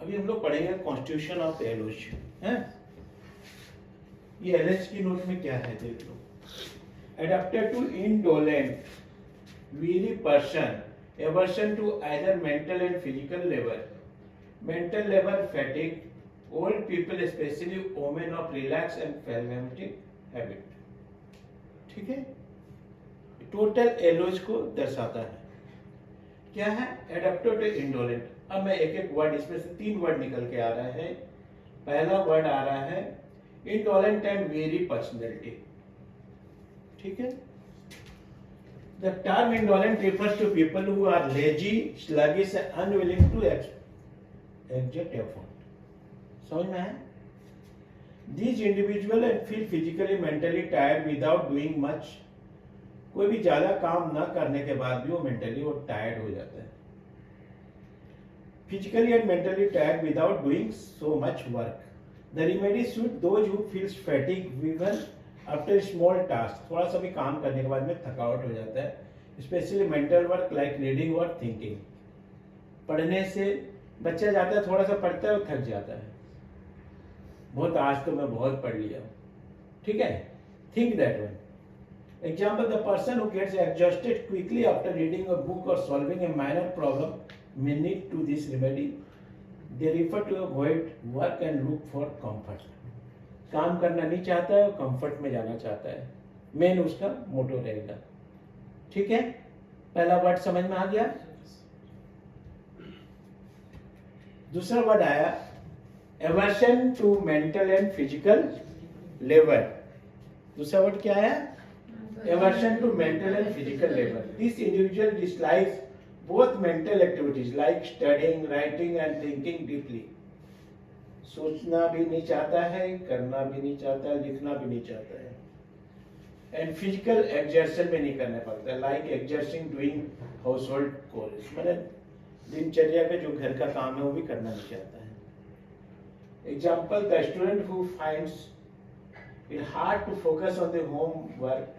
अभी हम लोग पढ़ेंगे कॉन्स्टिट्यूशन ऑफ एलोच है। ये एलएच की नोट में क्या है देख लो। Adapted to indolent weary person, aversion to either mental and physical labor, mental labor fatigue, old people especially women of relaxed and phlegmatic habit। ठीक है, टोटल एलोज को दर्शाता है। क्या है? Adapted to indolent. अब मैं एक एक वर्ड, इसमें से 3 वर्ड निकल के आ रहे हैं। पहला वर्ड आ रहा है इंडोलेंट एंड वेरी पर्सनैलिटी। ठीक है, the term indolent refers to people who are lazy, sluggish and unwilling to exert effort। समझ में है? These individuals feel physically mentally tired without doing much। कोई भी ज्यादा काम ना करने के बाद भी वो मेंटली वो टायर्ड हो जाता है। Physically and mentally tired without doing so much work। The remedy suit those who feels fatigue even after small task. थोड़ा सा भी काम करने के बाद में थकावट हो जाता है, specially mental work like reading और थिंकिंग। पढ़ने से बच्चा जाता है, थोड़ा सा पढ़ता है और थक जाता है, बहुत आज तो मैं बहुत पढ़ लिया। ठीक है, think that one. Example, the person who gets exhausted quickly after reading a book और solving a minor problem may need to this remedy. They refer to avoid work and look for comfort. काम करना नहीं चाहता है और comfort में जाना चाहता है, मेन उसका मोटो रहेगा। ठीक है, पहला वर्ड समझ में आ गया। दूसरा वर्ड आया aversion to mental and physical labour. दूसरा वर्ड क्या है? Aversion to mental and physical labour. This individual dislikes both mental activities like studying, writing and thinking deeply. सोचना भी नहीं चाहता है, करना भी नहीं चाहता है, लिखना भी नहीं चाहता है। एंड फिजिकल एक्सर्शन भी नहीं करना पड़ता है, like exercising doing household chores. मतलब दिनचर्या में जो घर का काम है वो भी करना नहीं चाहता है। Example, the student who finds it hard to focus on the homework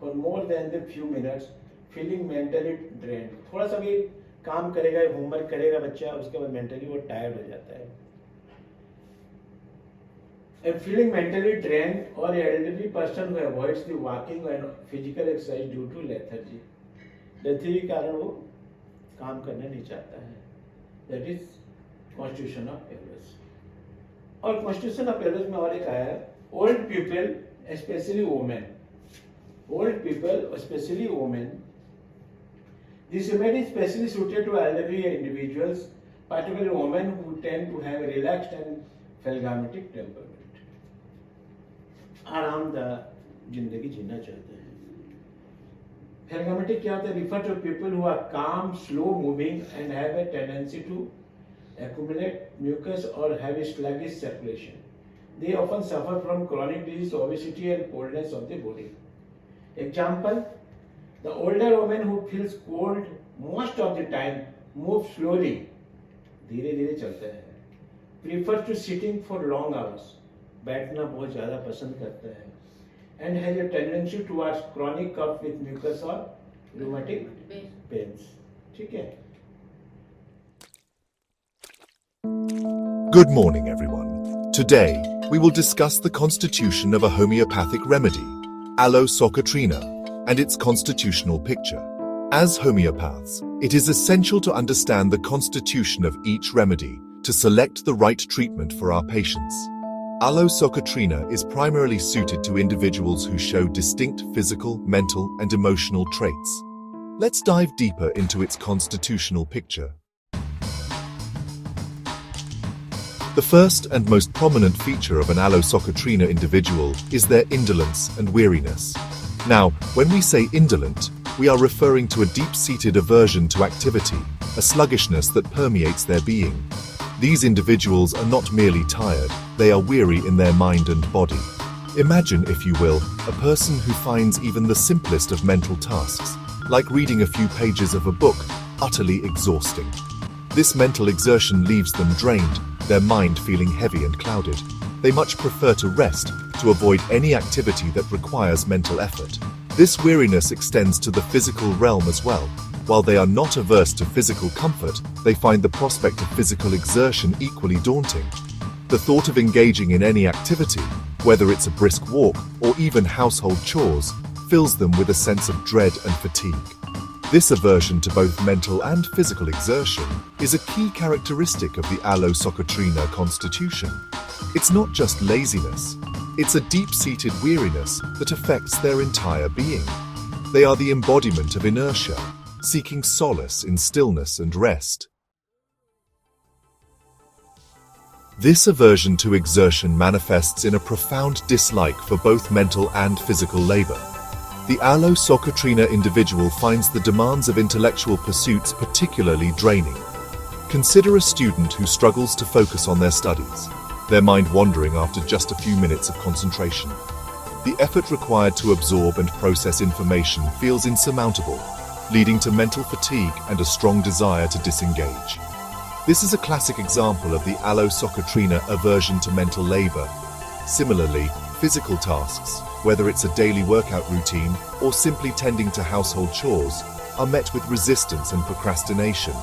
for more than the few minutes feeling mentally drained. थोड़ा सा भी काम करेगा, होमवर्क करेगा बच्चा, उसके बाद मेंटली वो टायर्ड हो जाता है। A feeling mentally drained or elderly person who avoids the walking and physical exercise due to lethargy। lethargy के कारण वो काम करना नहीं चाहता है। That is constitution of elders। और constitution of elders में और एक आया है old people especially women। old people especially women। This remedy is specially suited to elderly individuals, particularly women who tend to have a relaxed and phlegmatic temperament। आरामदायक जिंदगी जीना चाहते हैं। phlegmatic क्या होता है? Refer to people who are calm, slow moving and have a tendency to accumulate mucus or have a sluggish circulation। They often suffer from chronic disease, obesity and coldness of the body। Example, the older woman who feels cold most of the time move slowly, धीरे धीरे चलते हैं। Prefers to sitting for long hours, बैठना बहुत ज्यादा पसंद करता है। And has a tendency towards chronic cough with mucus or rheumatic pains। ठीक है। Good morning, everyone. Today, we will discuss the constitution of a homeopathic remedy, Aloe Socotrina, and its constitutional picture. As homeopaths, it is essential to understand the constitution of each remedy to select the right treatment for our patients. Aloe Socotrina is primarily suited to individuals who show distinct physical, mental, and emotional traits. Let's dive deeper into its constitutional picture. The first and most prominent feature of an Aloe Socotrina individual is their indolence and weariness. Now, when we say indolent, we are referring to a deep-seated aversion to activity, a sluggishness that permeates their being. These individuals are not merely tired, they are weary in their mind and body. Imagine, if you will, a person who finds even the simplest of mental tasks, like reading a few pages of a book, utterly exhausting. This mental exertion leaves them drained, their mind feeling heavy and clouded. They much prefer to rest, to avoid any activity that requires mental effort. This weariness extends to the physical realm as well. While they are not averse to physical comfort, they find the prospect of physical exertion equally daunting. The thought of engaging in any activity, whether it's a brisk walk or even household chores, fills them with a sense of dread and fatigue. This aversion to both mental and physical exertion is a key characteristic of the Allo-Socotrina constitution. It's not just laziness, it's a deep-seated weariness that affects their entire being. They are the embodiment of inertia, seeking solace in stillness and rest. This aversion to exertion manifests in a profound dislike for both mental and physical labor. The Allo-Socotrina individual finds the demands of intellectual pursuits particularly draining. Consider a student who struggles to focus on their studies, their mind wandering after just a few minutes of concentration. The effort required to absorb and process information feels insurmountable, leading to mental fatigue and a strong desire to disengage. This is a classic example of the Allo-Socotrina aversion to mental labor. Similarly, physical tasks, whether it's a daily workout routine or simply tending to household chores, are met with resistance and procrastination.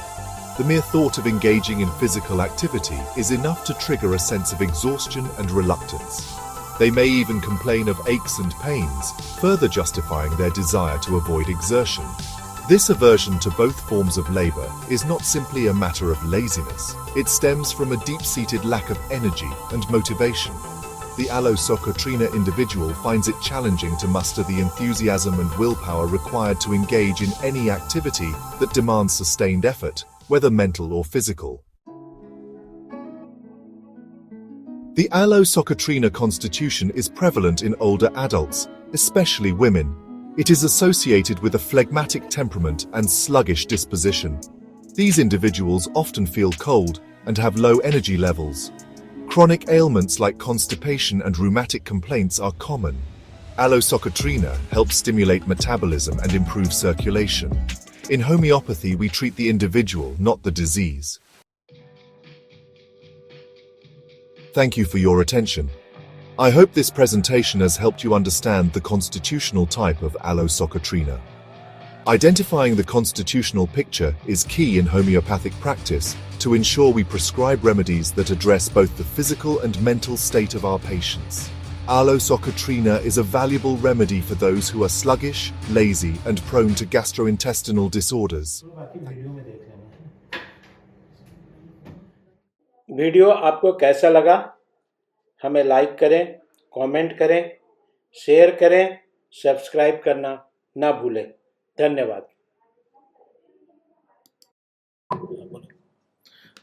The mere thought of engaging in physical activity is enough to trigger a sense of exhaustion and reluctance. They may even complain of aches and pains, further justifying their desire to avoid exertion. This aversion to both forms of labor is not simply a matter of laziness. It stems from a deep-seated lack of energy and motivation. The Allo-Socotrina individual finds it challenging to muster the enthusiasm and willpower required to engage in any activity that demands sustained effort, whether mental or physical. The Allo-Socotrina constitution is prevalent in older adults, especially women. It is associated with a phlegmatic temperament and sluggish disposition. These individuals often feel cold and have low energy levels. Chronic ailments like constipation and rheumatic complaints are common. Allo-Socotrina helps stimulate metabolism and improve circulation. In homeopathy, we treat the individual, not the disease. Thank you for your attention. I hope this presentation has helped you understand the constitutional type of Allo-Socotrina. Identifying the constitutional picture is key in homeopathic practice to ensure we prescribe remedies that address both the physical and mental state of our patients. Allo-Socotrina is a valuable remedy for those who are sluggish, lazy, and prone to gastrointestinal disorders. Video आपको कैसा लगा? हमें like करें, comment करें, share करें, subscribe करना ना भूलें। धन्यवाद।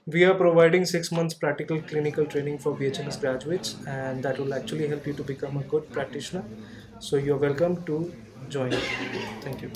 We are providing 6 months practical clinical training for BHMS graduates, and that will actually help you to become a good practitioner. So you're welcome to join. Thank you.